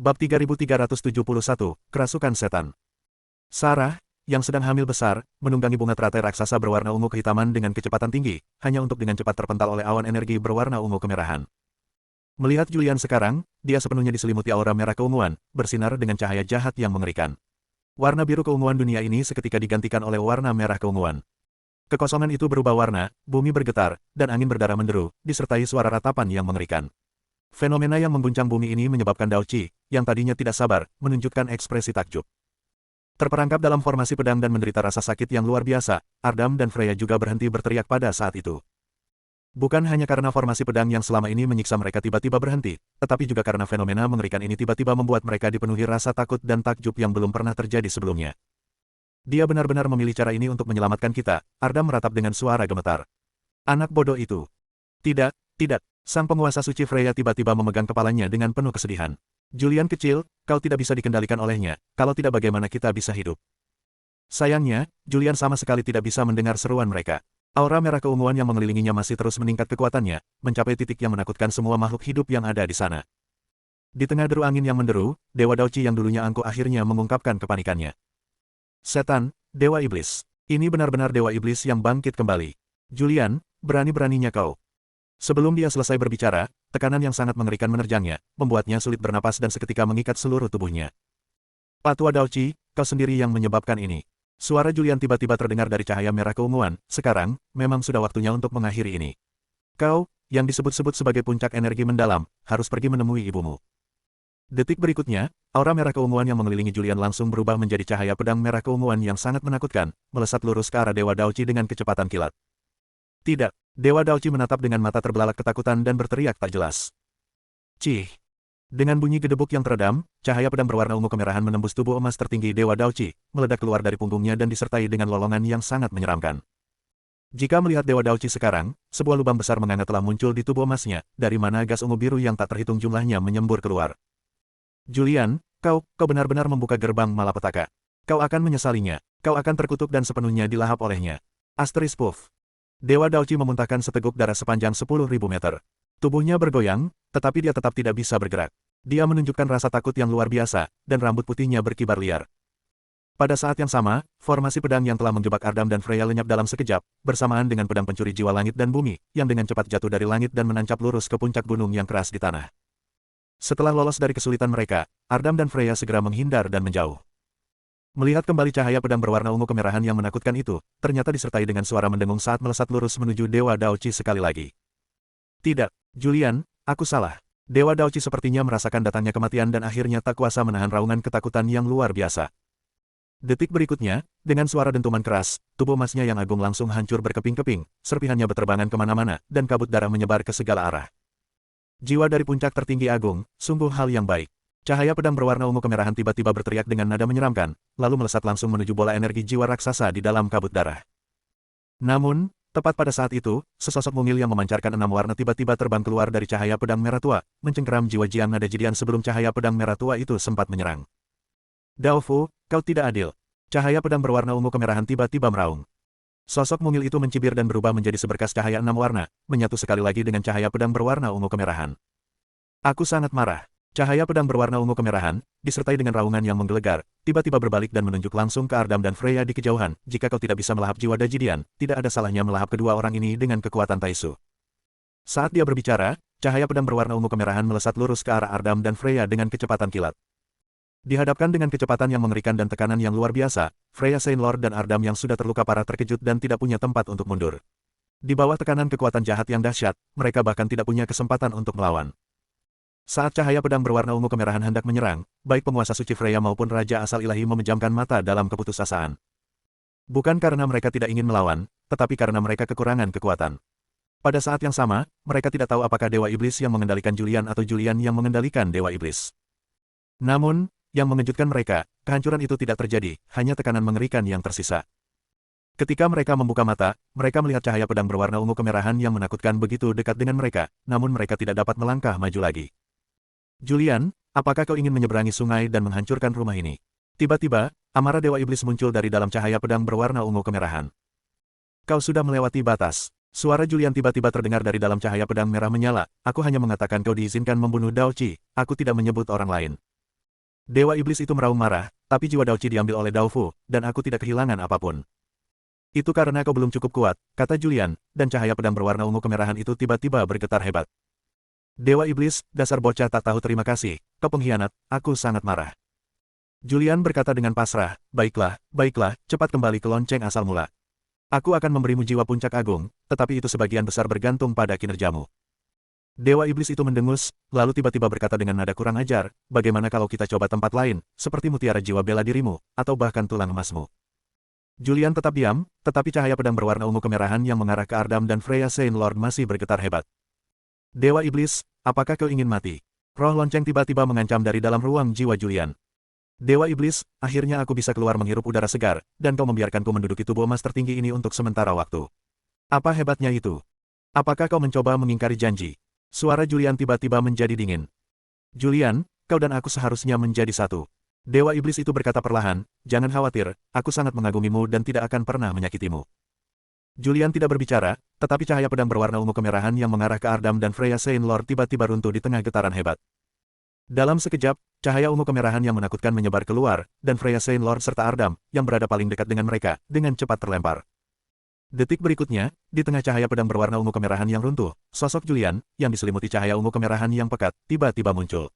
Bab 3371, Kerasukan Setan. Sarah, yang sedang hamil besar, menunggangi bunga teratai raksasa berwarna ungu kehitaman dengan kecepatan tinggi, hanya untuk dengan cepat terpental oleh awan energi berwarna ungu kemerahan. Melihat Julian sekarang, dia sepenuhnya diselimuti aura merah keunguan, bersinar dengan cahaya jahat yang mengerikan. Warna biru keunguan dunia ini seketika digantikan oleh warna merah keunguan. Kekosongan itu berubah warna, bumi bergetar, dan angin berdarah menderu, disertai suara ratapan yang mengerikan. Fenomena yang mengguncang bumi ini menyebabkan Dao Qi, yang tadinya tidak sabar, menunjukkan ekspresi takjub. Terperangkap dalam formasi pedang dan menderita rasa sakit yang luar biasa, Ardam dan Freya juga berhenti berteriak pada saat itu. Bukan hanya karena formasi pedang yang selama ini menyiksa mereka tiba-tiba berhenti, tetapi juga karena fenomena mengerikan ini tiba-tiba membuat mereka dipenuhi rasa takut dan takjub yang belum pernah terjadi sebelumnya. Dia benar-benar memilih cara ini untuk menyelamatkan kita, Ardam meratap dengan suara gemetar. Anak bodoh itu. Tidak, tidak. Sang penguasa suci Freya tiba-tiba memegang kepalanya dengan penuh kesedihan. Julian kecil, kau tidak bisa dikendalikan olehnya, kalau tidak bagaimana kita bisa hidup. Sayangnya, Julian sama sekali tidak bisa mendengar seruan mereka. Aura merah keunguan yang mengelilinginya masih terus meningkat kekuatannya, mencapai titik yang menakutkan semua makhluk hidup yang ada di sana. Di tengah deru angin yang menderu, Dewa Dao Qi yang dulunya angkuh akhirnya mengungkapkan kepanikannya. Setan, Dewa Iblis. Ini benar-benar Dewa Iblis yang bangkit kembali. Julian, berani-beraninya kau. Sebelum dia selesai berbicara, tekanan yang sangat mengerikan menerjangnya, membuatnya sulit bernapas dan seketika mengikat seluruh tubuhnya. Patua Dao Qi, kau sendiri yang menyebabkan ini. Suara Julian tiba-tiba terdengar dari cahaya merah keunguan, sekarang, memang sudah waktunya untuk mengakhiri ini. Kau, yang disebut-sebut sebagai puncak energi mendalam, harus pergi menemui ibumu. Detik berikutnya, aura merah keunguan yang mengelilingi Julian langsung berubah menjadi cahaya pedang merah keunguan yang sangat menakutkan, melesat lurus ke arah Dewa Dao Qi dengan kecepatan kilat. Tidak. Dewa Dao Qi menatap dengan mata terbelalak ketakutan dan berteriak tak jelas. Cih! Dengan bunyi gedebuk yang teredam, cahaya pedang berwarna ungu kemerahan menembus tubuh emas tertinggi Dewa Dao Qi, meledak keluar dari punggungnya dan disertai dengan lolongan yang sangat menyeramkan. Jika melihat Dewa Dao Qi sekarang, sebuah lubang besar menganga telah muncul di tubuh emasnya, dari mana gas ungu biru yang tak terhitung jumlahnya menyembur keluar. Julian, kau benar-benar membuka gerbang malapetaka. Kau akan menyesalinya, kau akan terkutuk dan sepenuhnya dilahap olehnya. Asteris puff. Dewa Dao Qi memuntahkan seteguk darah sepanjang 10.000 meter. Tubuhnya bergoyang, tetapi dia tetap tidak bisa bergerak. Dia menunjukkan rasa takut yang luar biasa, dan rambut putihnya berkibar liar. Pada saat yang sama, formasi pedang yang telah menjebak Ardam dan Freya lenyap dalam sekejap, bersamaan dengan pedang pencuri jiwa langit dan bumi, yang dengan cepat jatuh dari langit dan menancap lurus ke puncak gunung yang keras di tanah. Setelah lolos dari kesulitan mereka, Ardam dan Freya segera menghindar dan menjauh. Melihat kembali cahaya pedang berwarna ungu kemerahan yang menakutkan itu, ternyata disertai dengan suara mendengung saat melesat lurus menuju Dewa Dao Qi sekali lagi. Tidak, Julian, aku salah. Dewa Dao Qi sepertinya merasakan datangnya kematian dan akhirnya tak kuasa menahan raungan ketakutan yang luar biasa. Detik berikutnya, dengan suara dentuman keras, tubuh emasnya yang agung langsung hancur berkeping-keping, serpihannya berterbangan kemana-mana, dan kabut darah menyebar ke segala arah. Jiwa dari puncak tertinggi agung, sungguh hal yang baik. Cahaya pedang berwarna ungu kemerahan tiba-tiba berteriak dengan nada menyeramkan, lalu melesat langsung menuju bola energi jiwa raksasa di dalam kabut darah. Namun, tepat pada saat itu, sesosok mungil yang memancarkan 6 warna tiba-tiba terbang keluar dari cahaya pedang merah tua, mencengkeram jiwa Jiang Nada Jidian sebelum cahaya pedang merah tua itu sempat menyerang. Dao Fu, kau tidak adil. Cahaya pedang berwarna ungu kemerahan tiba-tiba meraung. Sosok mungil itu mencibir dan berubah menjadi seberkas cahaya 6 warna, menyatu sekali lagi dengan cahaya pedang berwarna ungu kemerahan. Aku sangat marah. Cahaya pedang berwarna ungu kemerahan, disertai dengan raungan yang menggelegar, tiba-tiba berbalik dan menunjuk langsung ke Ardam dan Freya di kejauhan. Jika kau tidak bisa melahap jiwa Dajidian, tidak ada salahnya melahap kedua orang ini dengan kekuatan Taisu. Saat dia berbicara, cahaya pedang berwarna ungu kemerahan melesat lurus ke arah Ardam dan Freya dengan kecepatan kilat. Dihadapkan dengan kecepatan yang mengerikan dan tekanan yang luar biasa, Freya Saint Lord dan Ardam yang sudah terluka parah terkejut dan tidak punya tempat untuk mundur. Di bawah tekanan kekuatan jahat yang dahsyat, mereka bahkan tidak punya kesempatan untuk melawan. Saat cahaya pedang berwarna ungu kemerahan hendak menyerang, baik penguasa suci Freya maupun Raja Asal Ilahi memejamkan mata dalam keputusasaan. Bukan karena mereka tidak ingin melawan, tetapi karena mereka kekurangan kekuatan. Pada saat yang sama, mereka tidak tahu apakah Dewa Iblis yang mengendalikan Julian atau Julian yang mengendalikan Dewa Iblis. Namun, yang mengejutkan mereka, kehancuran itu tidak terjadi, hanya tekanan mengerikan yang tersisa. Ketika mereka membuka mata, mereka melihat cahaya pedang berwarna ungu kemerahan yang menakutkan begitu dekat dengan mereka, namun mereka tidak dapat melangkah maju lagi. Julian, apakah kau ingin menyeberangi sungai dan menghancurkan rumah ini? Tiba-tiba, amarah Dewa Iblis muncul dari dalam cahaya pedang berwarna ungu kemerahan. Kau sudah melewati batas. Suara Julian tiba-tiba terdengar dari dalam cahaya pedang merah menyala. Aku hanya mengatakan kau diizinkan membunuh Dao Qi, aku tidak menyebut orang lain. Dewa Iblis itu meraung marah, tapi jiwa Daochi diambil oleh Daofu, dan aku tidak kehilangan apapun. Itu karena kau belum cukup kuat, kata Julian, dan cahaya pedang berwarna ungu kemerahan itu tiba-tiba bergetar hebat. Dewa Iblis, dasar bocah tak tahu terima kasih, kau pengkhianat, aku sangat marah. Julian berkata dengan pasrah, baiklah, cepat kembali ke lonceng asal mula. Aku akan memberimu jiwa puncak agung, tetapi itu sebagian besar bergantung pada kinerjamu. Dewa Iblis itu mendengus, lalu tiba-tiba berkata dengan nada kurang ajar, bagaimana kalau kita coba tempat lain, seperti mutiara jiwa bela dirimu, atau bahkan tulang emasmu. Julian tetap diam, tetapi cahaya pedang berwarna ungu kemerahan yang mengarah ke Ardam dan Freya Saint Lord masih bergetar hebat. Dewa Iblis, apakah kau ingin mati? Roh lonceng tiba-tiba mengancam dari dalam ruang jiwa Julian. Dewa Iblis, akhirnya aku bisa keluar menghirup udara segar, dan kau membiarkanku menduduki tubuh emas tertinggi ini untuk sementara waktu. Apa hebatnya itu? Apakah kau mencoba mengingkari janji? Suara Julian tiba-tiba menjadi dingin. Julian, kau dan aku seharusnya menjadi satu. Dewa Iblis itu berkata perlahan, jangan khawatir, aku sangat mengagumimu dan tidak akan pernah menyakitimu. Julian tidak berbicara, tetapi cahaya pedang berwarna ungu kemerahan yang mengarah ke Ardam dan Freya Saint Lord tiba-tiba runtuh di tengah getaran hebat. Dalam sekejap, cahaya ungu kemerahan yang menakutkan menyebar keluar, dan Freya Saint Lord serta Ardam, yang berada paling dekat dengan mereka, dengan cepat terlempar. Detik berikutnya, di tengah cahaya pedang berwarna ungu kemerahan yang runtuh, sosok Julian, yang diselimuti cahaya ungu kemerahan yang pekat, tiba-tiba muncul.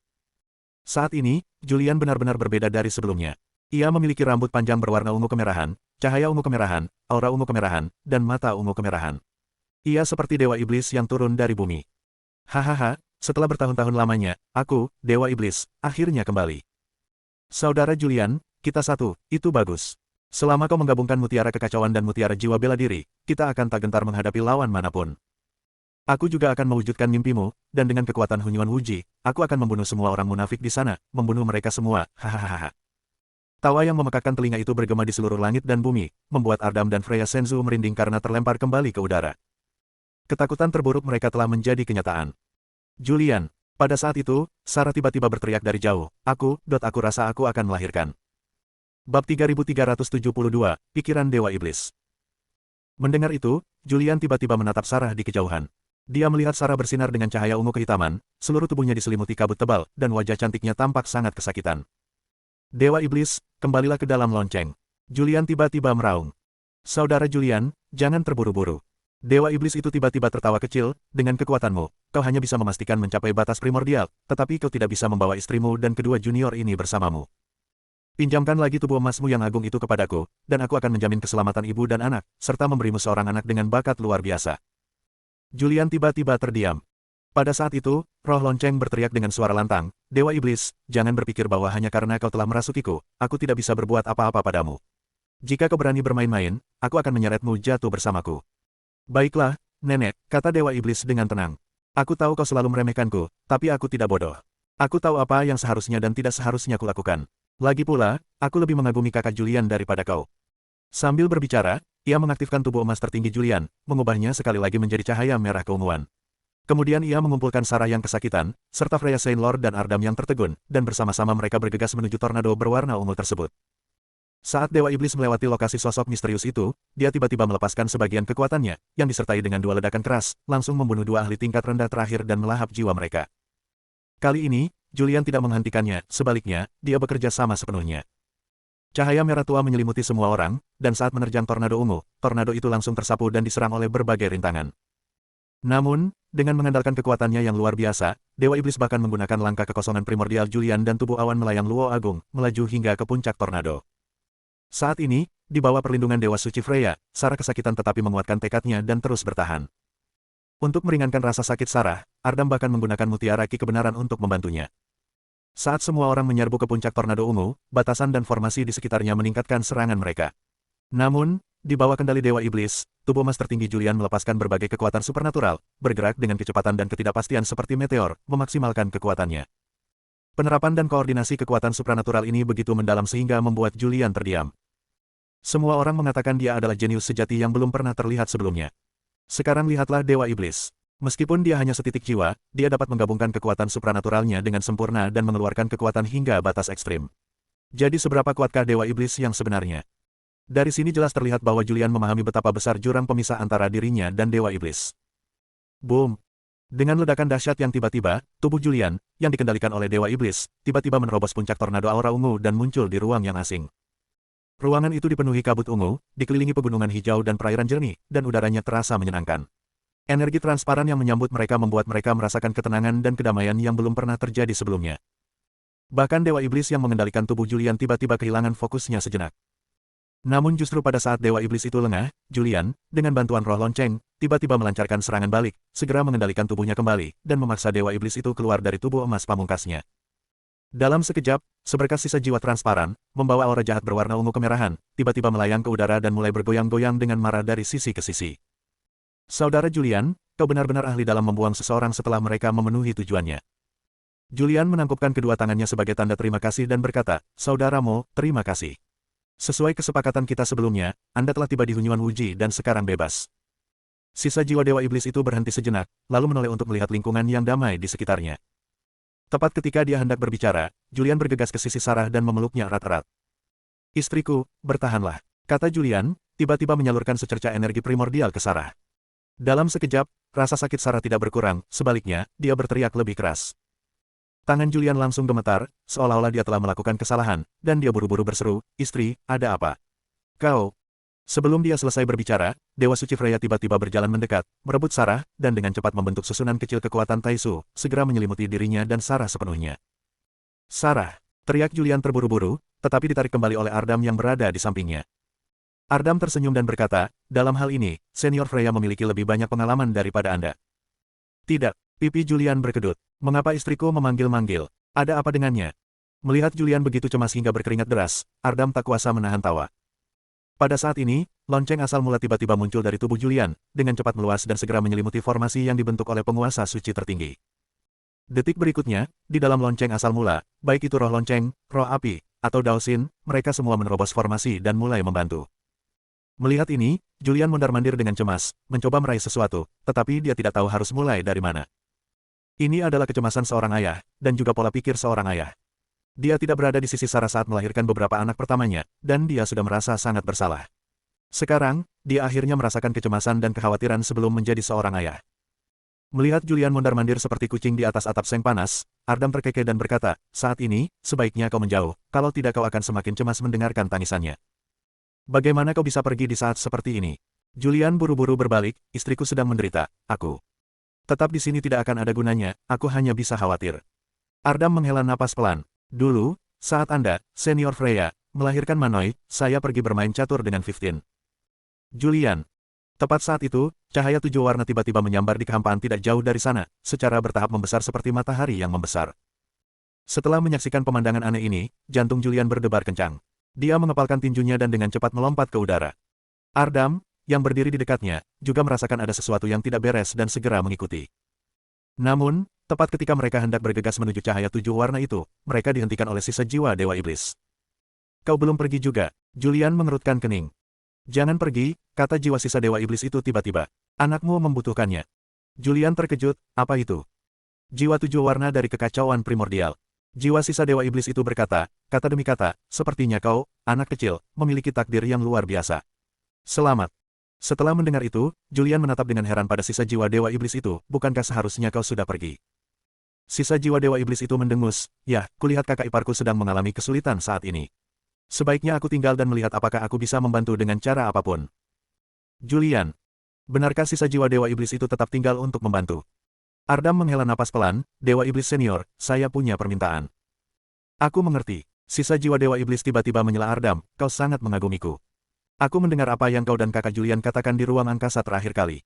Saat ini, Julian benar-benar berbeda dari sebelumnya. Ia memiliki rambut panjang berwarna ungu kemerahan, cahaya ungu kemerahan, aura ungu kemerahan, dan mata ungu kemerahan. Ia seperti Dewa Iblis yang turun dari bumi. Hahaha, setelah bertahun-tahun lamanya, aku, Dewa Iblis, akhirnya kembali. Saudara Julian, kita satu, itu bagus. Selama kau menggabungkan mutiara kekacauan dan mutiara jiwa bela diri, kita akan tak gentar menghadapi lawan manapun. Aku juga akan mewujudkan mimpimu, dan dengan kekuatan Hunyuan Wuji, aku akan membunuh semua orang munafik di sana, membunuh mereka semua, hahaha. Tawa yang memekakkan telinga itu bergema di seluruh langit dan bumi, membuat Ardam dan Freya Senzu merinding karena terlempar kembali ke udara. Ketakutan terburuk mereka telah menjadi kenyataan. Julian, pada saat itu, Sarah tiba-tiba berteriak dari jauh, aku rasa aku akan melahirkan. Bab 3372, Pikiran Dewa Iblis. Mendengar itu, Julian tiba-tiba menatap Sarah di kejauhan. Dia melihat Sarah bersinar dengan cahaya ungu kehitaman, seluruh tubuhnya diselimuti kabut tebal, dan wajah cantiknya tampak sangat kesakitan. Dewa Iblis, kembalilah ke dalam lonceng. Julian tiba-tiba meraung. Saudara Julian, jangan terburu-buru. Dewa Iblis itu tiba-tiba tertawa kecil, dengan kekuatanmu, kau hanya bisa memastikan mencapai batas primordial, tetapi kau tidak bisa membawa istrimu dan kedua junior ini bersamamu. Pinjamkan lagi tubuh emasmu yang agung itu kepadaku, dan aku akan menjamin keselamatan ibu dan anak, serta memberimu seorang anak dengan bakat luar biasa. Julian tiba-tiba terdiam. Pada saat itu, roh lonceng berteriak dengan suara lantang, Dewa Iblis, jangan berpikir bahwa hanya karena kau telah merasukiku, aku tidak bisa berbuat apa-apa padamu. Jika kau berani bermain-main, aku akan menyeretmu jatuh bersamaku. Baiklah, nenek, kata Dewa Iblis dengan tenang. Aku tahu kau selalu meremehkanku, tapi aku tidak bodoh. Aku tahu apa yang seharusnya dan tidak seharusnya kulakukan. Lagi pula, aku lebih mengagumi kakak Julian daripada kau. Sambil berbicara, ia mengaktifkan tubuh emas tertinggi Julian, mengubahnya sekali lagi menjadi cahaya merah keunguan. Kemudian ia mengumpulkan Sarah yang kesakitan, serta Freya Saint Lord dan Ardam yang tertegun, dan bersama-sama mereka bergegas menuju tornado berwarna ungu tersebut. Saat Dewa Iblis melewati lokasi sosok misterius itu, dia tiba-tiba melepaskan sebagian kekuatannya, yang disertai dengan dua ledakan keras, langsung membunuh dua ahli tingkat rendah terakhir dan melahap jiwa mereka. Kali ini, Julian tidak menghentikannya, sebaliknya, dia bekerja sama sepenuhnya. Cahaya merah tua menyelimuti semua orang, dan saat menerjang tornado ungu, tornado itu langsung tersapu dan diserang oleh berbagai rintangan. Namun, dengan mengandalkan kekuatannya yang luar biasa, Dewa Iblis bahkan menggunakan langkah kekosongan primordial Julian dan tubuh awan melayang Luo Agung, melaju hingga ke puncak tornado. Saat ini, di bawah perlindungan Dewa Suci Freya, Sarah kesakitan tetapi menguatkan tekadnya dan terus bertahan. Untuk meringankan rasa sakit Sarah, Ardam bahkan menggunakan mutiara ki kebenaran untuk membantunya. Saat semua orang menyerbu ke puncak tornado ungu, batasan dan formasi di sekitarnya meningkatkan serangan mereka. Namun, di bawah kendali Dewa Iblis, tubuh emas tertinggi Julian melepaskan berbagai kekuatan supernatural, bergerak dengan kecepatan dan ketidakpastian seperti meteor, memaksimalkan kekuatannya. Penerapan dan koordinasi kekuatan supranatural ini begitu mendalam sehingga membuat Julian terdiam. Semua orang mengatakan dia adalah jenius sejati yang belum pernah terlihat sebelumnya. Sekarang lihatlah Dewa Iblis. Meskipun dia hanya setitik jiwa, dia dapat menggabungkan kekuatan supranaturalnya dengan sempurna dan mengeluarkan kekuatan hingga batas ekstrim. Jadi seberapa kuatkah Dewa Iblis yang sebenarnya? Dari sini jelas terlihat bahwa Julian memahami betapa besar jurang pemisah antara dirinya dan Dewa Iblis. Boom! Dengan ledakan dahsyat yang tiba-tiba, tubuh Julian, yang dikendalikan oleh Dewa Iblis, tiba-tiba menerobos puncak tornado aura ungu dan muncul di ruang yang asing. Ruangan itu dipenuhi kabut ungu, dikelilingi pegunungan hijau dan perairan jernih, dan udaranya terasa menyenangkan. Energi transparan yang menyambut mereka membuat mereka merasakan ketenangan dan kedamaian yang belum pernah terjadi sebelumnya. Bahkan Dewa Iblis yang mengendalikan tubuh Julian tiba-tiba kehilangan fokusnya sejenak. Namun justru pada saat Dewa Iblis itu lengah, Julian, dengan bantuan roh lonceng, tiba-tiba melancarkan serangan balik, segera mengendalikan tubuhnya kembali, dan memaksa Dewa Iblis itu keluar dari tubuh emas pamungkasnya. Dalam sekejap, seberkas sisa jiwa transparan, membawa aura jahat berwarna ungu kemerahan, tiba-tiba melayang ke udara dan mulai bergoyang-goyang dengan marah dari sisi ke sisi. Saudara Julian, kau benar-benar ahli dalam membuang seseorang setelah mereka memenuhi tujuannya. Julian menangkupkan kedua tangannya sebagai tanda terima kasih dan berkata, Saudara Mo, terima kasih. Sesuai kesepakatan kita sebelumnya, Anda telah tiba di Hunyuan Wuji dan sekarang bebas. Sisa jiwa Dewa Iblis itu berhenti sejenak, lalu menoleh untuk melihat lingkungan yang damai di sekitarnya. Tepat ketika dia hendak berbicara, Julian bergegas ke sisi Sarah dan memeluknya erat-erat. Istriku, bertahanlah, kata Julian, tiba-tiba menyalurkan secerca energi primordial ke Sarah. Dalam sekejap, rasa sakit Sarah tidak berkurang, sebaliknya, dia berteriak lebih keras. Tangan Julian langsung gemetar, seolah-olah dia telah melakukan kesalahan, dan dia buru-buru berseru, Istri, ada apa? Kau. Sebelum dia selesai berbicara, Dewa Suci Freya tiba-tiba berjalan mendekat, merebut Sarah, dan dengan cepat membentuk susunan kecil kekuatan Taisu, segera menyelimuti dirinya dan Sarah sepenuhnya. Sarah, teriak Julian terburu-buru, tetapi ditarik kembali oleh Ardam yang berada di sampingnya. Ardam tersenyum dan berkata, dalam hal ini, Senior Freya memiliki lebih banyak pengalaman daripada Anda. Tidak. Pipi Julian berkedut. Mengapa istriku memanggil-manggil? Ada apa dengannya? Melihat Julian begitu cemas hingga berkeringat deras, Ardam tak kuasa menahan tawa. Pada saat ini, lonceng asal mula tiba-tiba muncul dari tubuh Julian, dengan cepat meluas dan segera menyelimuti formasi yang dibentuk oleh penguasa suci tertinggi. Detik berikutnya, di dalam lonceng asal mula, baik itu roh lonceng, roh api, atau Daosin, mereka semua menerobos formasi dan mulai membantu. Melihat ini, Julian mondar-mandir dengan cemas, mencoba meraih sesuatu, tetapi dia tidak tahu harus mulai dari mana. Ini adalah kecemasan seorang ayah, dan juga pola pikir seorang ayah. Dia tidak berada di sisi Sarah saat melahirkan beberapa anak pertamanya, dan dia sudah merasa sangat bersalah. Sekarang, dia akhirnya merasakan kecemasan dan kekhawatiran sebelum menjadi seorang ayah. Melihat Julian mondar-mandir seperti kucing di atas atap seng panas, Ardam terkekeh dan berkata, saat ini, sebaiknya kau menjauh, kalau tidak kau akan semakin cemas mendengarkan tangisannya. Bagaimana kau bisa pergi di saat seperti ini? Julian buru-buru berbalik, istriku sedang menderita, aku. Tetap di sini tidak akan ada gunanya, aku hanya bisa khawatir. Ardam menghela napas pelan. Dulu, saat Anda, Senior Freya, melahirkan Manoi, saya pergi bermain catur dengan 15. Julian. Tepat saat itu, cahaya 7 warna tiba-tiba menyambar di kehampaan tidak jauh dari sana, secara bertahap membesar seperti matahari yang membesar. Setelah menyaksikan pemandangan aneh ini, jantung Julian berdebar kencang. Dia mengepalkan tinjunya dan dengan cepat melompat ke udara. Ardam, yang berdiri di dekatnya, juga merasakan ada sesuatu yang tidak beres dan segera mengikuti. Namun, tepat ketika mereka hendak bergegas menuju cahaya 7 warna itu, mereka dihentikan oleh sisa jiwa Dewa Iblis. Kau belum pergi juga, Julian mengerutkan kening. Jangan pergi, kata jiwa sisa Dewa Iblis itu tiba-tiba. Anakmu membutuhkannya. Julian terkejut, apa itu? Jiwa 7 warna dari kekacauan primordial. Jiwa sisa Dewa Iblis itu berkata, kata demi kata, sepertinya kau, anak kecil, memiliki takdir yang luar biasa. Selamat. Setelah mendengar itu, Julian menatap dengan heran pada sisa jiwa Dewa Iblis itu, bukankah seharusnya kau sudah pergi? Sisa jiwa Dewa Iblis itu mendengus, ya, kulihat kakak iparku sedang mengalami kesulitan saat ini. Sebaiknya aku tinggal dan melihat apakah aku bisa membantu dengan cara apapun. Julian. Benarkah sisa jiwa Dewa Iblis itu tetap tinggal untuk membantu? Ardam menghela napas pelan, Dewa Iblis Senior, saya punya permintaan. Aku mengerti. Sisa jiwa Dewa Iblis tiba-tiba menyela Ardam, kau sangat mengagumiku. Aku mendengar apa yang kau dan kakak Julian katakan di ruang angkasa terakhir kali.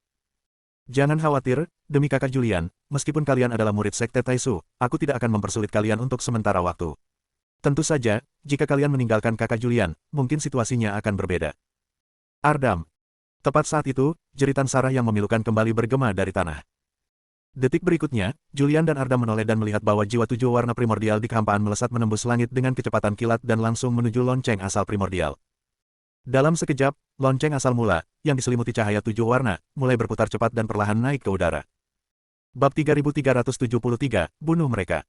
Jangan khawatir, demi kakak Julian, meskipun kalian adalah murid Sekte Taisu, aku tidak akan mempersulit kalian untuk sementara waktu. Tentu saja, jika kalian meninggalkan kakak Julian, mungkin situasinya akan berbeda. Ardam. Tepat saat itu, jeritan Sarah yang memilukan kembali bergema dari tanah. Detik berikutnya, Julian dan Ardam menoleh dan melihat bahwa jiwa 7 warna primordial di kehampaan melesat menembus langit dengan kecepatan kilat dan langsung menuju lonceng asal primordial. Dalam sekejap, lonceng asal mula, yang diselimuti cahaya 7 warna, mulai berputar cepat dan perlahan naik ke udara. Bab 3373, bunuh mereka.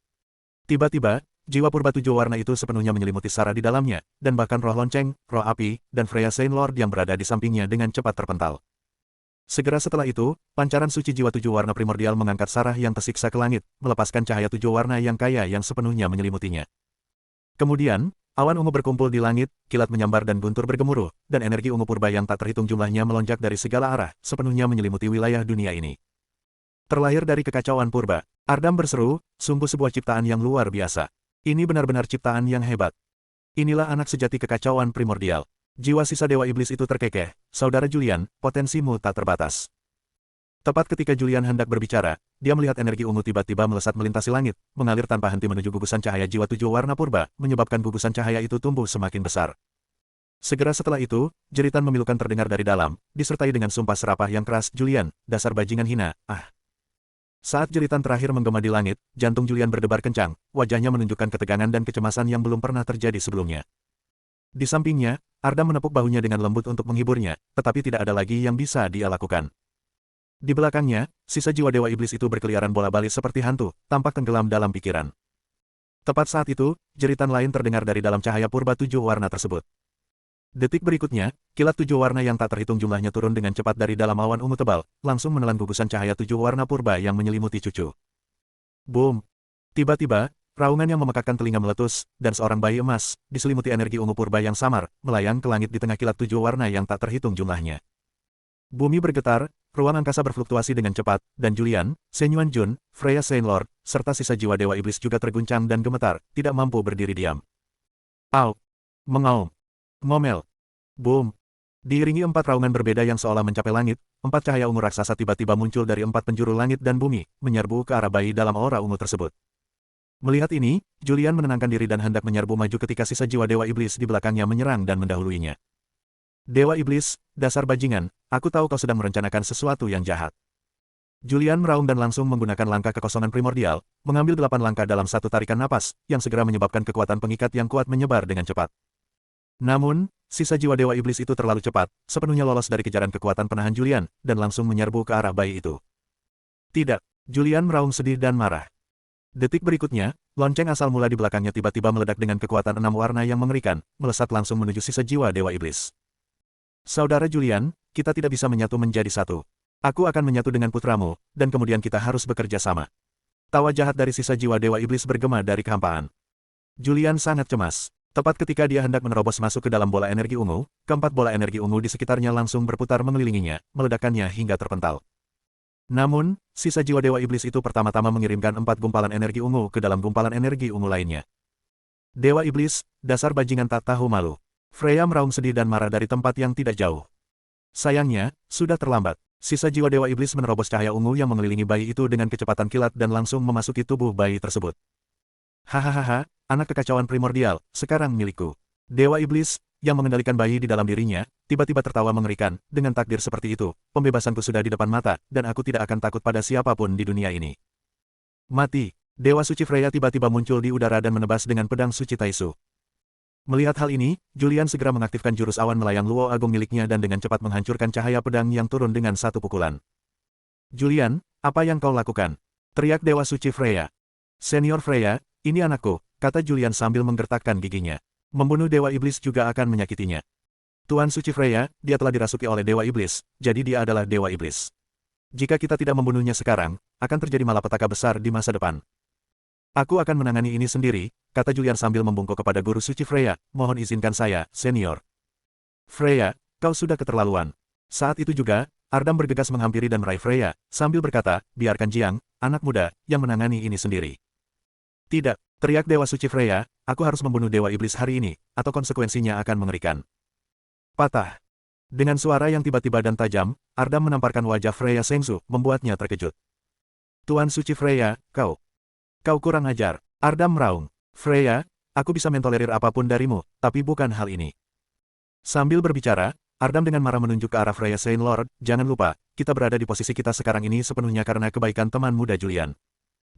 Tiba-tiba, jiwa purba 7 warna itu sepenuhnya menyelimuti Sarah di dalamnya, dan bahkan roh lonceng, roh api, dan Freya Saint Lord yang berada di sampingnya dengan cepat terpental. Segera setelah itu, pancaran suci jiwa tujuh warna primordial mengangkat Sarah yang tersiksa ke langit, melepaskan cahaya tujuh warna yang kaya yang sepenuhnya menyelimutinya. Kemudian, awan ungu berkumpul di langit, kilat menyambar dan guntur bergemuruh, dan energi ungu purba yang tak terhitung jumlahnya melonjak dari segala arah, sepenuhnya menyelimuti wilayah dunia ini. Terlahir dari kekacauan purba, Ardam berseru, sungguh sebuah ciptaan yang luar biasa. Ini benar-benar ciptaan yang hebat. Inilah anak sejati kekacauan primordial. Jiwa sisa Dewa Iblis itu terkekeh, Saudara Julian, potensimu tak terbatas. Tepat ketika Julian hendak berbicara, dia melihat energi ungu tiba-tiba melesat melintasi langit, mengalir tanpa henti menuju gugusan cahaya jiwa tujuh warna purba, menyebabkan gugusan cahaya itu tumbuh semakin besar. Segera setelah itu, jeritan memilukan terdengar dari dalam, disertai dengan sumpah serapah yang keras, Julian, dasar bajingan hina, ah. Saat jeritan terakhir menggema di langit, jantung Julian berdebar kencang, wajahnya menunjukkan ketegangan dan kecemasan yang belum pernah terjadi sebelumnya. Di sampingnya, Ardam menepuk bahunya dengan lembut untuk menghiburnya, tetapi tidak ada lagi yang bisa dia lakukan. Di belakangnya, sisa jiwa Dewa Iblis itu berkeliaran bola-balik seperti hantu, tampak tenggelam dalam pikiran. Tepat saat itu, jeritan lain terdengar dari dalam cahaya purba tujuh warna tersebut. Detik berikutnya, kilat tujuh warna yang tak terhitung jumlahnya turun dengan cepat dari dalam awan ungu tebal, langsung menelan gugusan cahaya tujuh warna purba yang menyelimuti cucu. Boom! Tiba-tiba, raungan yang memekakkan telinga meletus, dan seorang bayi emas, diselimuti energi ungu purba yang samar, melayang ke langit di tengah kilat tujuh warna yang tak terhitung jumlahnya. Bumi bergetar, ruang angkasa berfluktuasi dengan cepat, dan Julian, Senyuan Jun, Freya Saint Lord, serta sisa jiwa Dewa Iblis juga terguncang dan gemetar, tidak mampu berdiri diam. Au! Mengaum! Ngomel! Boom! Diiringi empat raungan berbeda yang seolah mencapai langit, empat cahaya ungu raksasa tiba-tiba muncul dari empat penjuru langit dan bumi, menyerbu ke arah bayi dalam aura ungu tersebut. Melihat ini, Julian menenangkan diri dan hendak menyerbu maju ketika sisa jiwa Dewa Iblis di belakangnya menyerang dan mendahuluinya. Dewa Iblis, dasar bajingan, aku tahu kau sedang merencanakan sesuatu yang jahat. Julian meraung dan langsung menggunakan langkah kekosongan primordial, mengambil 8 langkah dalam satu tarikan napas, yang segera menyebabkan kekuatan pengikat yang kuat menyebar dengan cepat. Namun, sisa jiwa Dewa Iblis itu terlalu cepat, sepenuhnya lolos dari kejaran kekuatan penahan Julian, dan langsung menyerbu ke arah bayi itu. Tidak, Julian meraung sedih dan marah. Detik berikutnya, lonceng asal mula di belakangnya tiba-tiba meledak dengan kekuatan 6 warna yang mengerikan, melesat langsung menuju sisa jiwa Dewa Iblis. Saudara Julian, kita tidak bisa menyatu menjadi satu. Aku akan menyatu dengan putramu, dan kemudian kita harus bekerja sama. Tawa jahat dari sisa jiwa Dewa Iblis bergema dari kehampaan. Julian sangat cemas. Tepat ketika dia hendak menerobos masuk ke dalam bola energi ungu, keempat bola energi ungu di sekitarnya langsung berputar mengelilinginya, meledakkannya hingga terpental. Namun, sisa jiwa Dewa Iblis itu pertama-tama mengirimkan 4 gumpalan energi ungu ke dalam gumpalan energi ungu lainnya. Dewa Iblis, dasar bajingan tak tahu malu. Freya meraung sedih dan marah dari tempat yang tidak jauh. Sayangnya, sudah terlambat. Sisa jiwa Dewa Iblis menerobos cahaya ungu yang mengelilingi bayi itu dengan kecepatan kilat dan langsung memasuki tubuh bayi tersebut. Hahaha, anak kekacauan primordial, sekarang milikku. Dewa Iblis, yang mengendalikan bayi di dalam dirinya, tiba-tiba tertawa mengerikan, dengan takdir seperti itu, pembebasanku sudah di depan mata, dan aku tidak akan takut pada siapapun di dunia ini. Mati, Dewa Suci Freya tiba-tiba muncul di udara dan menebas dengan pedang suci Taisu. Melihat hal ini, Julian segera mengaktifkan jurus awan melayang Luo Agung miliknya dan dengan cepat menghancurkan cahaya pedang yang turun dengan satu pukulan. Julian, apa yang kau lakukan? Teriak Dewa Suci Freya. Senior Freya, ini anakku, kata Julian sambil menggertakkan giginya. Membunuh Dewa Iblis juga akan menyakitinya. Tuan Suci Freya, dia telah dirasuki oleh Dewa Iblis, jadi dia adalah Dewa Iblis. Jika kita tidak membunuhnya sekarang, akan terjadi malapetaka besar di masa depan. Aku akan menangani ini sendiri, kata Julian sambil membungkuk kepada Guru Suci Freya, mohon izinkan saya, senior. Freya, kau sudah keterlaluan. Saat itu juga, Ardam bergegas menghampiri dan meraih Freya, sambil berkata, biarkan Jiang, anak muda, yang menangani ini sendiri. Tidak, teriak Dewa Suci Freya, aku harus membunuh Dewa Iblis hari ini, atau konsekuensinya akan mengerikan. Patah. Dengan suara yang tiba-tiba dan tajam, Ardam menamparkan wajah Freya Sengsu, membuatnya terkejut. Tuan Suci Freya, kau kurang ajar. Ardam meraung. Freya, aku bisa mentolerir apapun darimu, tapi bukan hal ini. Sambil berbicara, Ardam dengan marah menunjuk ke arah Freya Saint Lord, jangan lupa, kita berada di posisi kita sekarang ini sepenuhnya karena kebaikan teman muda Julian.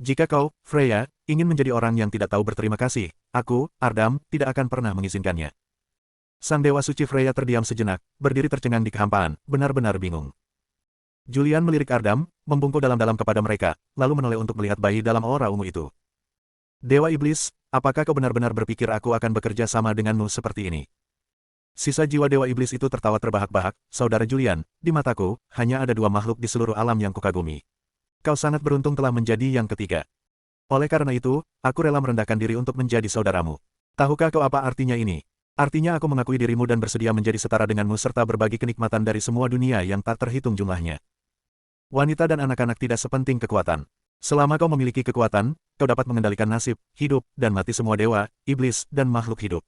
Jika kau, Freya, ingin menjadi orang yang tidak tahu berterima kasih, aku, Ardam, tidak akan pernah mengizinkannya. Sang Dewa Suci Freya terdiam sejenak, berdiri tercengang di kehampaan, benar-benar bingung. Julian melirik Ardam, membungkuk dalam-dalam kepada mereka, lalu menoleh untuk melihat bayi dalam aura ungu itu. Dewa Iblis, apakah kau benar-benar berpikir aku akan bekerja sama denganmu seperti ini? Sisa jiwa Dewa Iblis itu tertawa terbahak-bahak, "Saudara Julian, di mataku, hanya ada dua makhluk di seluruh alam yang kukagumi. Kau sangat beruntung telah menjadi yang ketiga. Oleh karena itu, aku rela merendahkan diri untuk menjadi saudaramu. Tahukah kau apa artinya ini? Artinya aku mengakui dirimu dan bersedia menjadi setara denganmu serta berbagi kenikmatan dari semua dunia yang tak terhitung jumlahnya. Wanita dan anak-anak tidak sepenting kekuatan. Selama kau memiliki kekuatan, kau dapat mengendalikan nasib, hidup, dan mati semua dewa, iblis, dan makhluk hidup.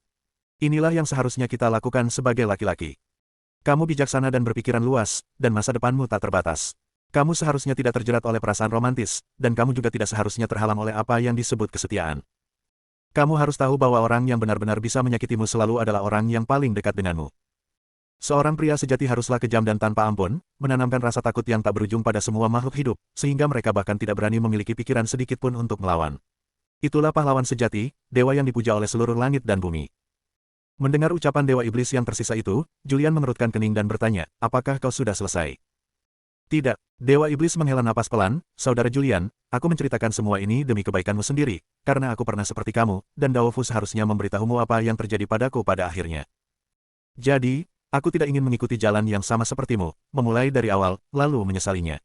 Inilah yang seharusnya kita lakukan sebagai laki-laki. Kamu bijaksana dan berpikiran luas, dan masa depanmu tak terbatas. Kamu seharusnya tidak terjerat oleh perasaan romantis, dan kamu juga tidak seharusnya terhalang oleh apa yang disebut kesetiaan. Kamu harus tahu bahwa orang yang benar-benar bisa menyakitimu selalu adalah orang yang paling dekat denganmu. Seorang pria sejati haruslah kejam dan tanpa ampun, menanamkan rasa takut yang tak berujung pada semua makhluk hidup, sehingga mereka bahkan tidak berani memiliki pikiran sedikit pun untuk melawan. Itulah pahlawan sejati, dewa yang dipuja oleh seluruh langit dan bumi. Mendengar ucapan dewa iblis yang tersisa itu, Julian mengerutkan kening dan bertanya, "Apakah kau sudah selesai?" "Tidak." Dewa iblis menghela napas pelan, "Saudara Julian, aku menceritakan semua ini demi kebaikanmu sendiri, karena aku pernah seperti kamu, dan Daofu seharusnya memberitahumu apa yang terjadi padaku pada akhirnya. Jadi, aku tidak ingin mengikuti jalan yang sama sepertimu, memulai dari awal, lalu menyesalinya.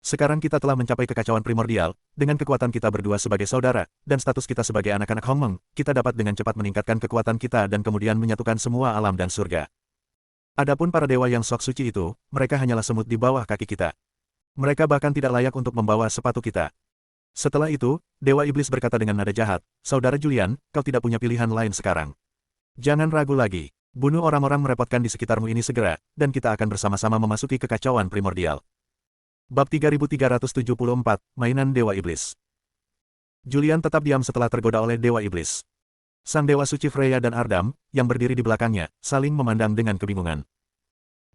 Sekarang kita telah mencapai kekacauan primordial, dengan kekuatan kita berdua sebagai saudara, dan status kita sebagai anak-anak Hongmeng, kita dapat dengan cepat meningkatkan kekuatan kita dan kemudian menyatukan semua alam dan surga. Adapun para dewa yang sok suci itu, mereka hanyalah semut di bawah kaki kita. Mereka bahkan tidak layak untuk membawa sepatu kita." Setelah itu, Dewa Iblis berkata dengan nada jahat, "Saudara Julian, kau tidak punya pilihan lain sekarang. Jangan ragu lagi. Bunuh orang-orang merepotkan di sekitarmu ini segera, dan kita akan bersama-sama memasuki kekacauan primordial." Bab 3374, Mainan Dewa Iblis. Julian tetap diam setelah tergoda oleh Dewa Iblis. Sang Dewa Suci Freya dan Ardam, yang berdiri di belakangnya, saling memandang dengan kebingungan.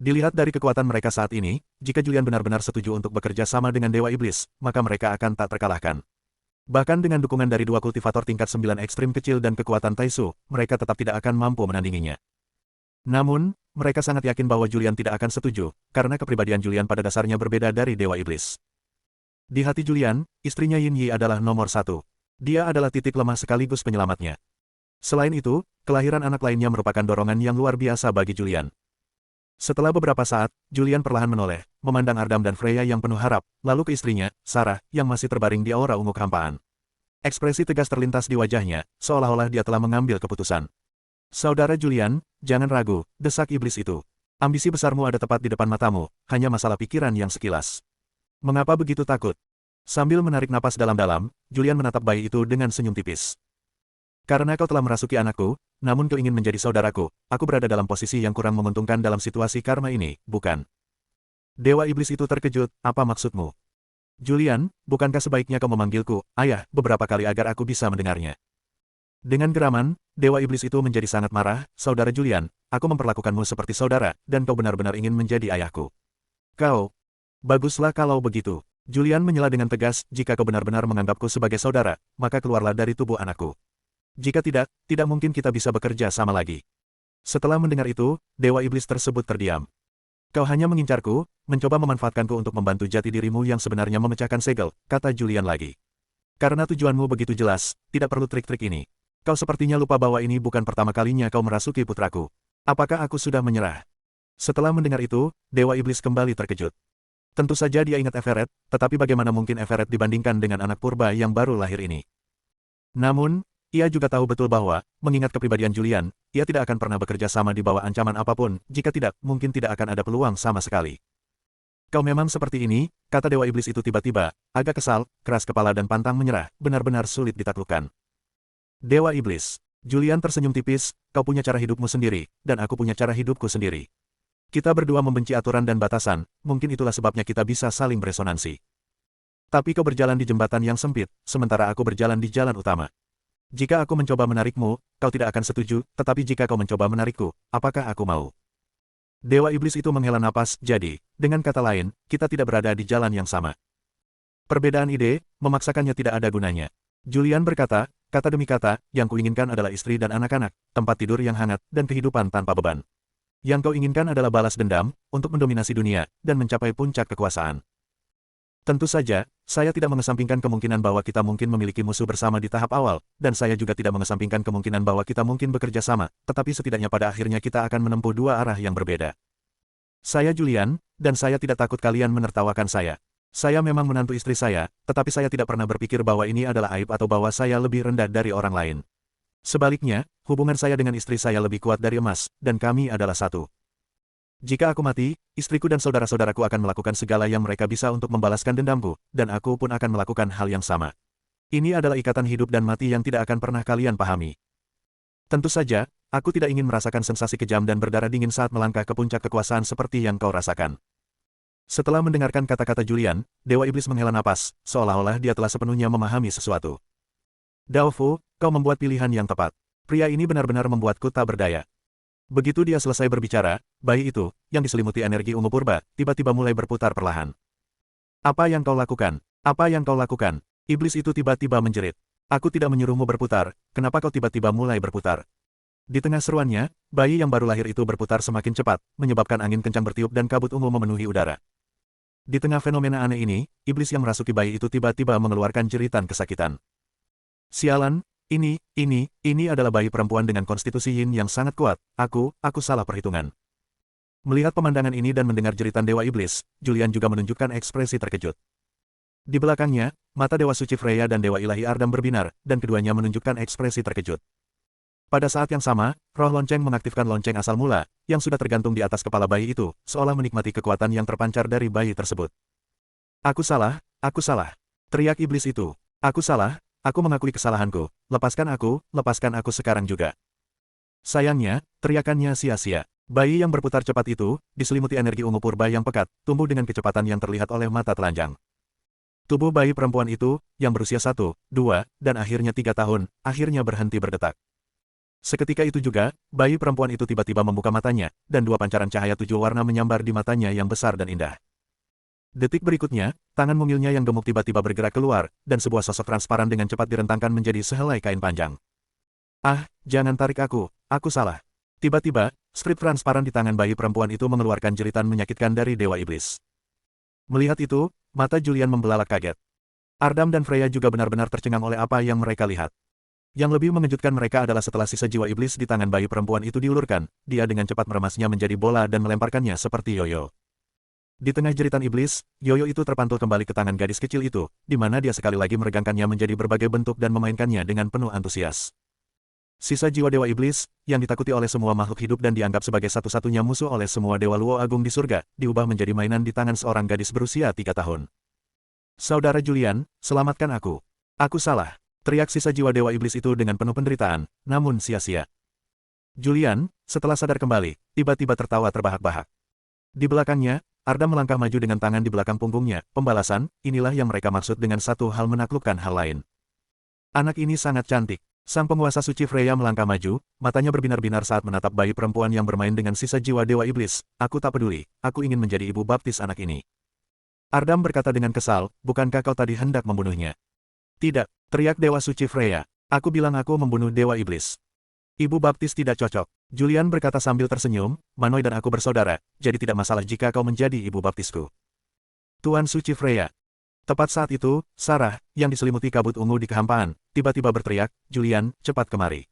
Dilihat dari kekuatan mereka saat ini, jika Julian benar-benar setuju untuk bekerja sama dengan Dewa Iblis, maka mereka akan tak terkalahkan. Bahkan dengan dukungan dari dua kultivator tingkat 9 ekstrim kecil dan kekuatan Taisu, mereka tetap tidak akan mampu menandinginya. Namun, mereka sangat yakin bahwa Julian tidak akan setuju, karena kepribadian Julian pada dasarnya berbeda dari Dewa Iblis. Di hati Julian, istrinya Yin Yi adalah nomor satu. Dia adalah titik lemah sekaligus penyelamatnya. Selain itu, kelahiran anak lainnya merupakan dorongan yang luar biasa bagi Julian. Setelah beberapa saat, Julian perlahan menoleh, memandang Ardam dan Freya yang penuh harap, lalu ke istrinya, Sarah, yang masih terbaring di aura ungu kehampaan. Ekspresi tegas terlintas di wajahnya, seolah-olah dia telah mengambil keputusan. "Saudara Julian, jangan ragu," desak iblis itu. "Ambisi besarmu ada tepat di depan matamu, hanya masalah pikiran yang sekilas. Mengapa begitu takut?" Sambil menarik napas dalam-dalam, Julian menatap bayi itu dengan senyum tipis. "Karena kau telah merasuki anakku, namun kau ingin menjadi saudaraku, aku berada dalam posisi yang kurang menguntungkan dalam situasi karma ini, bukan?" Dewa Iblis itu terkejut, "Apa maksudmu?" "Julian, bukankah sebaiknya kau memanggilku, ayah, beberapa kali agar aku bisa mendengarnya?" Dengan geraman, Dewa Iblis itu menjadi sangat marah, "Saudara Julian, aku memperlakukanmu seperti saudara, dan kau benar-benar ingin menjadi ayahku. Kau, baguslah kalau begitu." Julian menyela dengan tegas, "Jika kau benar-benar menganggapku sebagai saudara, maka keluarlah dari tubuh anakku. Jika tidak, tidak mungkin kita bisa bekerja sama lagi." Setelah mendengar itu, Dewa Iblis tersebut terdiam. "Kau hanya mengincarku, mencoba memanfaatkanku untuk membantu jati dirimu yang sebenarnya memecahkan segel," kata Julian lagi. "Karena tujuanmu begitu jelas, tidak perlu trik-trik ini. Kau sepertinya lupa bahwa ini bukan pertama kalinya kau merasuki putraku. Apakah aku sudah menyerah?" Setelah mendengar itu, Dewa Iblis kembali terkejut. Tentu saja dia ingat Everett, tetapi bagaimana mungkin Everett dibandingkan dengan anak purba yang baru lahir ini. Namun, ia juga tahu betul bahwa, mengingat kepribadian Julian, ia tidak akan pernah bekerja sama di bawah ancaman apapun, jika tidak, mungkin tidak akan ada peluang sama sekali. "Kau memang seperti ini," kata Dewa Iblis itu tiba-tiba, agak kesal, keras kepala dan pantang menyerah, benar-benar sulit ditaklukkan. Dewa Iblis. Julian tersenyum tipis, "Kau punya cara hidupmu sendiri, dan aku punya cara hidupku sendiri. Kita berdua membenci aturan dan batasan, mungkin itulah sebabnya kita bisa saling beresonansi. Tapi kau berjalan di jembatan yang sempit, sementara aku berjalan di jalan utama. Jika aku mencoba menarikmu, kau tidak akan setuju, tetapi jika kau mencoba menarikku, apakah aku mau?" Dewa Iblis itu menghela napas, "Jadi, dengan kata lain, kita tidak berada di jalan yang sama. Perbedaan ide, memaksakannya tidak ada gunanya." Julian berkata, "Kata demi kata, yang kuinginkan adalah istri dan anak-anak, tempat tidur yang hangat, dan kehidupan tanpa beban. Yang kau inginkan adalah balas dendam, untuk mendominasi dunia, dan mencapai puncak kekuasaan." Tentu saja, saya tidak mengesampingkan kemungkinan bahwa kita mungkin memiliki musuh bersama di tahap awal, dan saya juga tidak mengesampingkan kemungkinan bahwa kita mungkin bekerja sama, tetapi setidaknya pada akhirnya kita akan menempuh dua arah yang berbeda. Saya Julian, dan saya tidak takut kalian menertawakan saya. Saya memang menantu istri saya, tetapi saya tidak pernah berpikir bahwa ini adalah aib atau bahwa saya lebih rendah dari orang lain. Sebaliknya, hubungan saya dengan istri saya lebih kuat dari emas, dan kami adalah satu. Jika aku mati, istriku dan saudara-saudaraku akan melakukan segala yang mereka bisa untuk membalaskan dendamku, dan aku pun akan melakukan hal yang sama. Ini adalah ikatan hidup dan mati yang tidak akan pernah kalian pahami. Tentu saja, aku tidak ingin merasakan sensasi kejam dan berdarah dingin saat melangkah ke puncak kekuasaan seperti yang kau rasakan. Setelah mendengarkan kata-kata Julian, Dewa Iblis menghela napas, seolah-olah dia telah sepenuhnya memahami sesuatu. Dao Fu, kau membuat pilihan yang tepat. Pria ini benar-benar membuatku tak berdaya. Begitu dia selesai berbicara, bayi itu, yang diselimuti energi ungu purba, tiba-tiba mulai berputar perlahan. Apa yang kau lakukan? Apa yang kau lakukan? Iblis itu tiba-tiba menjerit. Aku tidak menyuruhmu berputar, kenapa kau tiba-tiba mulai berputar? Di tengah seruannya, bayi yang baru lahir itu berputar semakin cepat, menyebabkan angin kencang bertiup dan kabut ungu memenuhi udara. Di tengah fenomena aneh ini, iblis yang merasuki bayi itu tiba-tiba mengeluarkan jeritan kesakitan. Sialan! Ini adalah bayi perempuan dengan konstitusi yin yang sangat kuat. Aku salah perhitungan. Melihat pemandangan ini dan mendengar jeritan Dewa Iblis, Julian juga menunjukkan ekspresi terkejut. Di belakangnya, mata Dewa Suci Freya dan Dewa Ilahi Ardam berbinar, dan keduanya menunjukkan ekspresi terkejut. Pada saat yang sama, roh lonceng mengaktifkan lonceng asal mula, yang sudah tergantung di atas kepala bayi itu, seolah menikmati kekuatan yang terpancar dari bayi tersebut. Aku salah, teriak iblis itu. Aku salah. Aku mengakui kesalahanku, lepaskan aku sekarang juga. Sayangnya, teriakannya sia-sia. Bayi yang berputar cepat itu, diselimuti energi ungu purba yang pekat, tumbuh dengan kecepatan yang terlihat oleh mata telanjang. Tubuh bayi perempuan itu, yang berusia 1, 2, dan akhirnya 3 tahun, akhirnya berhenti berdetak. Seketika itu juga, bayi perempuan itu tiba-tiba membuka matanya, dan dua pancaran cahaya 7 warna menyambar di matanya yang besar dan indah. Detik berikutnya, tangan mungilnya yang gemuk tiba-tiba bergerak keluar, dan sebuah sosok transparan dengan cepat direntangkan menjadi sehelai kain panjang. Ah, jangan tarik aku salah. Tiba-tiba, strip transparan di tangan bayi perempuan itu mengeluarkan jeritan menyakitkan dari Dewa Iblis. Melihat itu, mata Julian membelalak kaget. Ardam dan Freya juga benar-benar tercengang oleh apa yang mereka lihat. Yang lebih mengejutkan mereka adalah setelah sisa jiwa iblis di tangan bayi perempuan itu diulurkan, dia dengan cepat meremasnya menjadi bola dan melemparkannya seperti yoyo. Di tengah jeritan iblis, yoyo itu terpantul kembali ke tangan gadis kecil itu, di mana dia sekali lagi meregangkannya menjadi berbagai bentuk dan memainkannya dengan penuh antusias. Sisa jiwa Dewa Iblis, yang ditakuti oleh semua makhluk hidup dan dianggap sebagai satu-satunya musuh oleh semua Dewa Luo Agung di surga, diubah menjadi mainan di tangan seorang gadis berusia 3 tahun. Saudara Julian, selamatkan aku. Aku salah. Teriak sisa jiwa Dewa Iblis itu dengan penuh penderitaan, namun sia-sia. Julian, setelah sadar kembali, tiba-tiba tertawa terbahak-bahak. Di belakangnya, Ardam melangkah maju dengan tangan di belakang punggungnya. Pembalasan, inilah yang mereka maksud dengan satu hal menaklukkan hal lain. Anak ini sangat cantik. Sang penguasa suci Freya melangkah maju, matanya berbinar-binar saat menatap bayi perempuan yang bermain dengan sisa jiwa Dewa Iblis. Aku tak peduli, aku ingin menjadi ibu baptis anak ini. Ardam berkata dengan kesal, bukankah kau tadi hendak membunuhnya? Tidak, teriak Dewa Suci Freya. Aku bilang aku membunuh Dewa Iblis. Ibu baptis tidak cocok. Julian berkata sambil tersenyum, Manoy dan aku bersaudara, jadi tidak masalah jika kau menjadi ibu baptisku. Tuan Suci Freya. Tepat saat itu, Sarah, yang diselimuti kabut ungu di kehampaan, tiba-tiba berteriak, Julian, cepat kemari.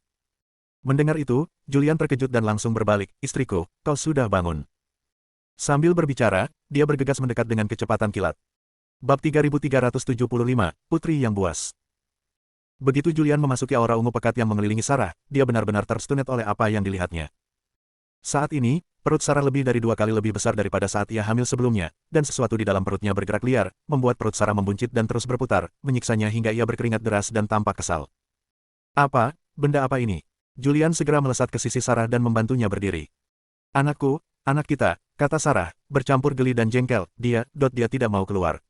Mendengar itu, Julian terkejut dan langsung berbalik, istriku, kau sudah bangun. Sambil berbicara, dia bergegas mendekat dengan kecepatan kilat. Bab 3375, Putri yang Buas. Begitu Julian memasuki aura ungu pekat yang mengelilingi Sarah, dia benar-benar terstunet oleh apa yang dilihatnya. Saat ini, perut Sarah lebih dari 2 kali lebih besar daripada saat ia hamil sebelumnya, dan sesuatu di dalam perutnya bergerak liar, membuat perut Sarah membuncit dan terus berputar, menyiksanya hingga ia berkeringat deras dan tampak kesal. Apa? Benda apa ini? Julian segera melesat ke sisi Sarah dan membantunya berdiri. Anakku, anak kita, kata Sarah, bercampur geli dan jengkel, dia tidak mau keluar.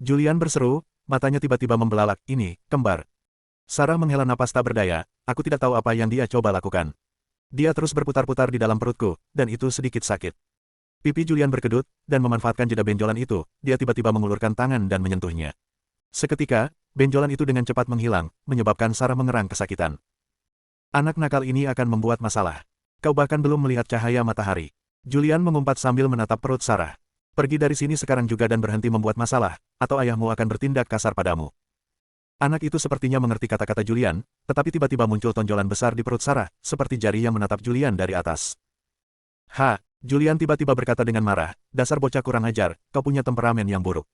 Julian berseru, matanya tiba-tiba membelalak, ini, kembar. Sarah menghela napas tak berdaya, aku tidak tahu apa yang dia coba lakukan. Dia terus berputar-putar di dalam perutku, dan itu sedikit sakit. Pipi Julian berkedut, dan memanfaatkan jeda benjolan itu, dia tiba-tiba mengulurkan tangan dan menyentuhnya. Seketika, benjolan itu dengan cepat menghilang, menyebabkan Sarah mengerang kesakitan. Anak nakal ini akan membuat masalah. Kau bahkan belum melihat cahaya matahari. Julian mengumpat sambil menatap perut Sarah. Pergi dari sini sekarang juga dan berhenti membuat masalah, atau ayahmu akan bertindak kasar padamu. Anak itu sepertinya mengerti kata-kata Julian, tetapi tiba-tiba muncul tonjolan besar di perut Sarah, seperti jari yang menatap Julian dari atas. Julian tiba-tiba berkata dengan marah, dasar bocah kurang ajar, kau punya temperamen yang buruk.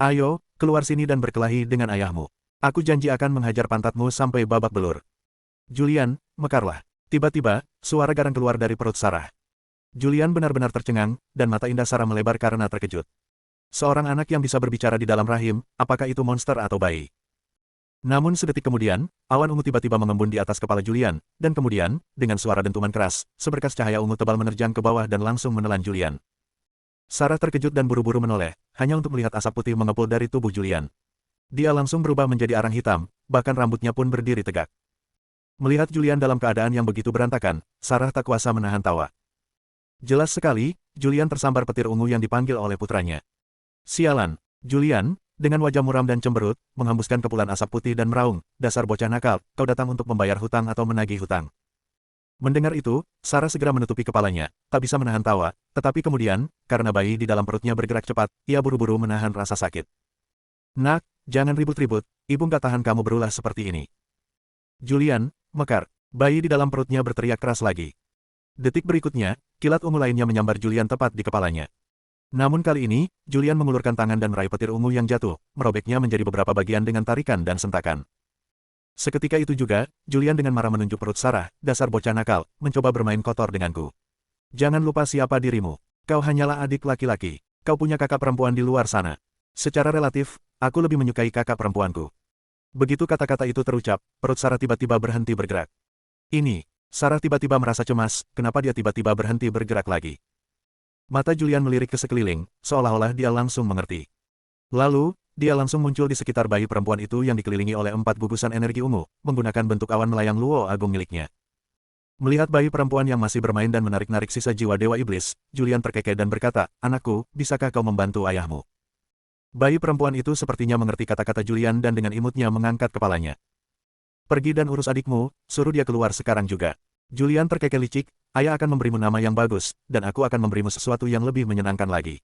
Ayo, keluar sini dan berkelahi dengan ayahmu. Aku janji akan menghajar pantatmu sampai babak belur. Julian, mekarlah. Tiba-tiba, suara garang keluar dari perut Sarah. Julian benar-benar tercengang, dan mata indah Sarah melebar karena terkejut. Seorang anak yang bisa berbicara di dalam rahim, apakah itu monster atau bayi? Namun sedetik kemudian, awan ungu tiba-tiba mengembun di atas kepala Julian, dan kemudian, dengan suara dentuman keras, seberkas cahaya ungu tebal menerjang ke bawah dan langsung menelan Julian. Sarah terkejut dan buru-buru menoleh, hanya untuk melihat asap putih mengepul dari tubuh Julian. Dia langsung berubah menjadi arang hitam, bahkan rambutnya pun berdiri tegak. Melihat Julian dalam keadaan yang begitu berantakan, Sarah tak kuasa menahan tawa. Jelas sekali, Julian tersambar petir ungu yang dipanggil oleh putranya. Sialan, Julian, dengan wajah muram dan cemberut, menghembuskan kepulan asap putih dan meraung, dasar bocah nakal, kau datang untuk membayar hutang atau menagih hutang. Mendengar itu, Sarah segera menutupi kepalanya, tak bisa menahan tawa, tetapi kemudian, karena bayi di dalam perutnya bergerak cepat, ia buru-buru menahan rasa sakit. Nak, jangan ribut-ribut, ibu nggak tahan kamu berulah seperti ini. Julian, mekar, bayi di dalam perutnya berteriak keras lagi. Detik berikutnya, kilat ungu lainnya menyambar Julian tepat di kepalanya. Namun kali ini, Julian mengulurkan tangan dan meraih petir ungu yang jatuh, merobeknya menjadi beberapa bagian dengan tarikan dan sentakan. Seketika itu juga, Julian dengan marah menunjuk perut Sarah, dasar bocah nakal, mencoba bermain kotor denganku. Jangan lupa siapa dirimu. Kau hanyalah adik laki-laki. Kau punya kakak perempuan di luar sana. Secara relatif, aku lebih menyukai kakak perempuanku. Begitu kata-kata itu terucap, perut Sarah tiba-tiba berhenti bergerak. Sarah tiba-tiba merasa cemas, kenapa dia tiba-tiba berhenti bergerak lagi. Mata Julian melirik ke sekeliling, seolah-olah dia langsung mengerti. Lalu, dia langsung muncul di sekitar bayi perempuan itu yang dikelilingi oleh 4 gugusan energi ungu, menggunakan bentuk awan melayang luo agung miliknya. Melihat bayi perempuan yang masih bermain dan menarik-narik sisa jiwa Dewa Iblis, Julian terkekeh dan berkata, anakku, bisakah kau membantu ayahmu? Bayi perempuan itu sepertinya mengerti kata-kata Julian dan dengan imutnya mengangkat kepalanya. Pergi dan urus adikmu, suruh dia keluar sekarang juga. Julian terkekeh licik, ayah akan memberimu nama yang bagus, dan aku akan memberimu sesuatu yang lebih menyenangkan lagi.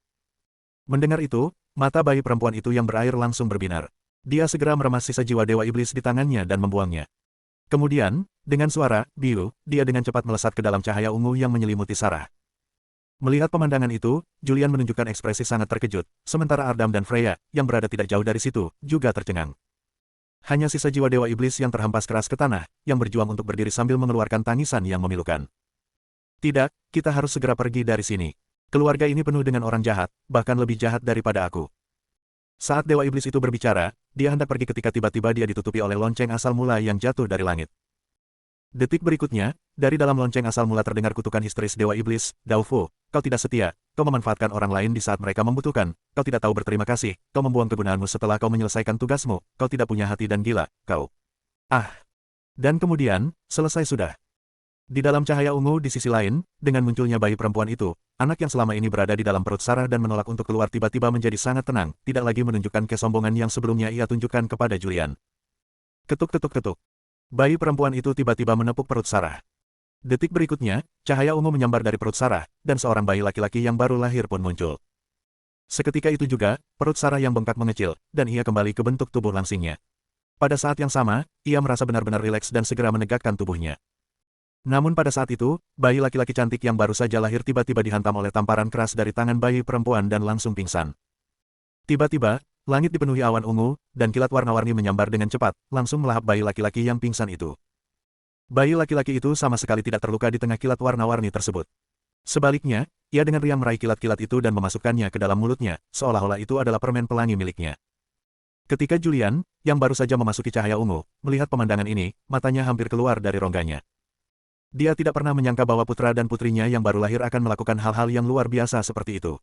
Mendengar itu, mata bayi perempuan itu yang berair langsung berbinar. Dia segera meremas sisa jiwa Dewa Iblis di tangannya dan membuangnya. Kemudian, dengan suara biu, dia dengan cepat melesat ke dalam cahaya ungu yang menyelimuti Sarah. Melihat pemandangan itu, Julian menunjukkan ekspresi sangat terkejut, sementara Ardam dan Freya, yang berada tidak jauh dari situ, juga tercengang. Hanya sisa jiwa Dewa Iblis yang terhempas keras ke tanah, yang berjuang untuk berdiri sambil mengeluarkan tangisan yang memilukan. Tidak, kita harus segera pergi dari sini. Keluarga ini penuh dengan orang jahat, bahkan lebih jahat daripada aku. Saat Dewa Iblis itu berbicara, dia hendak pergi ketika tiba-tiba dia ditutupi oleh lonceng asal mula yang jatuh dari langit. Detik berikutnya, dari dalam lonceng asal mula terdengar kutukan histeris Dewa Iblis, Daofu, kau tidak setia, kau memanfaatkan orang lain di saat mereka membutuhkan, kau tidak tahu berterima kasih, kau membuang kegunaanmu setelah kau menyelesaikan tugasmu, kau tidak punya hati dan gila, kau. Dan kemudian, selesai sudah. Di dalam cahaya ungu di sisi lain, dengan munculnya bayi perempuan itu, anak yang selama ini berada di dalam perut Sarah dan menolak untuk keluar tiba-tiba menjadi sangat tenang, tidak lagi menunjukkan kesombongan yang sebelumnya ia tunjukkan kepada Julian. Ketuk-ketuk-ketuk. Bayi perempuan itu tiba-tiba menepuk perut Sarah. Detik berikutnya, cahaya ungu menyambar dari perut Sarah, dan seorang bayi laki-laki yang baru lahir pun muncul. Seketika itu juga, perut Sarah yang bengkak mengecil, dan ia kembali ke bentuk tubuh langsingnya. Pada saat yang sama, ia merasa benar-benar rileks dan segera menegakkan tubuhnya. Namun pada saat itu, bayi laki-laki cantik yang baru saja lahir tiba-tiba dihantam oleh tamparan keras dari tangan bayi perempuan dan langsung pingsan. Tiba-tiba, langit dipenuhi awan ungu, dan kilat warna-warni menyambar dengan cepat, langsung melahap bayi laki-laki yang pingsan itu. Bayi laki-laki itu sama sekali tidak terluka di tengah kilat warna-warni tersebut. Sebaliknya, ia dengan riang meraih kilat-kilat itu dan memasukkannya ke dalam mulutnya, seolah-olah itu adalah permen pelangi miliknya. Ketika Julian, yang baru saja memasuki cahaya ungu, melihat pemandangan ini, matanya hampir keluar dari rongganya. Dia tidak pernah menyangka bahwa putra dan putrinya yang baru lahir akan melakukan hal-hal yang luar biasa seperti itu.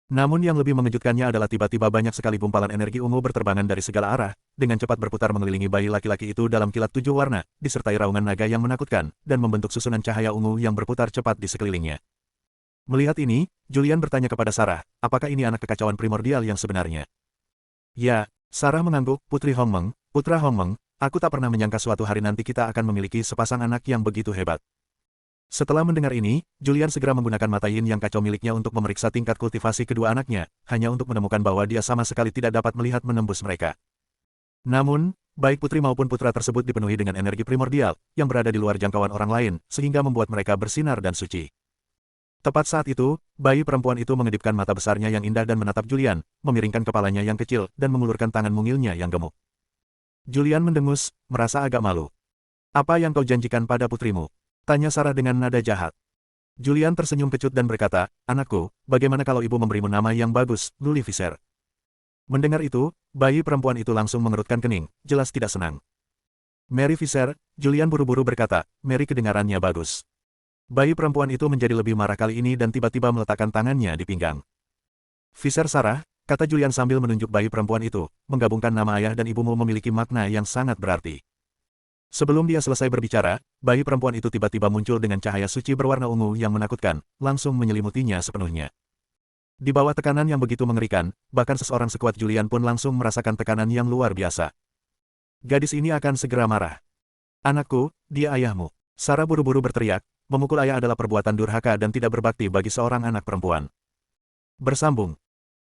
Namun yang lebih mengejutkannya adalah tiba-tiba banyak sekali gumpalan energi ungu berterbangan dari segala arah, dengan cepat berputar mengelilingi bayi laki-laki itu dalam kilat 7 warna, disertai raungan naga yang menakutkan, dan membentuk susunan cahaya ungu yang berputar cepat di sekelilingnya. Melihat ini, Julian bertanya kepada Sarah, apakah ini anak kekacauan primordial yang sebenarnya? Ya, Sarah mengangguk, Putri Hongmeng, Putra Hongmeng, aku tak pernah menyangka suatu hari nanti kita akan memiliki sepasang anak yang begitu hebat. Setelah mendengar ini, Julian segera menggunakan mata yin yang kacau miliknya untuk memeriksa tingkat kultivasi kedua anaknya, hanya untuk menemukan bahwa dia sama sekali tidak dapat melihat menembus mereka. Namun, baik putri maupun putra tersebut dipenuhi dengan energi primordial, yang berada di luar jangkauan orang lain, sehingga membuat mereka bersinar dan suci. Tepat saat itu, bayi perempuan itu mengedipkan mata besarnya yang indah dan menatap Julian, memiringkan kepalanya yang kecil, dan mengulurkan tangan mungilnya yang gemuk. Julian mendengus, merasa agak malu. Apa yang kau janjikan pada putrimu? Tanya Sarah dengan nada jahat. Julian tersenyum kecut dan berkata, anakku, bagaimana kalau ibu memberimu nama yang bagus, Luli Fisher? Mendengar itu, bayi perempuan itu langsung mengerutkan kening, jelas tidak senang. Mary Fisher, Julian buru-buru berkata, Mary kedengarannya bagus. Bayi perempuan itu menjadi lebih marah kali ini dan tiba-tiba meletakkan tangannya di pinggang. Fisher Sarah, kata Julian sambil menunjuk bayi perempuan itu, menggabungkan nama ayah dan ibumu memiliki makna yang sangat berarti. Sebelum dia selesai berbicara, bayi perempuan itu tiba-tiba muncul dengan cahaya suci berwarna ungu yang menakutkan, langsung menyelimutinya sepenuhnya. Di bawah tekanan yang begitu mengerikan, bahkan seseorang sekuat Julian pun langsung merasakan tekanan yang luar biasa. Gadis ini akan segera marah. Anakku, dia ayahmu. Sarah buru-buru berteriak, memukul ayah adalah perbuatan durhaka dan tidak berbakti bagi seorang anak perempuan. Bersambung.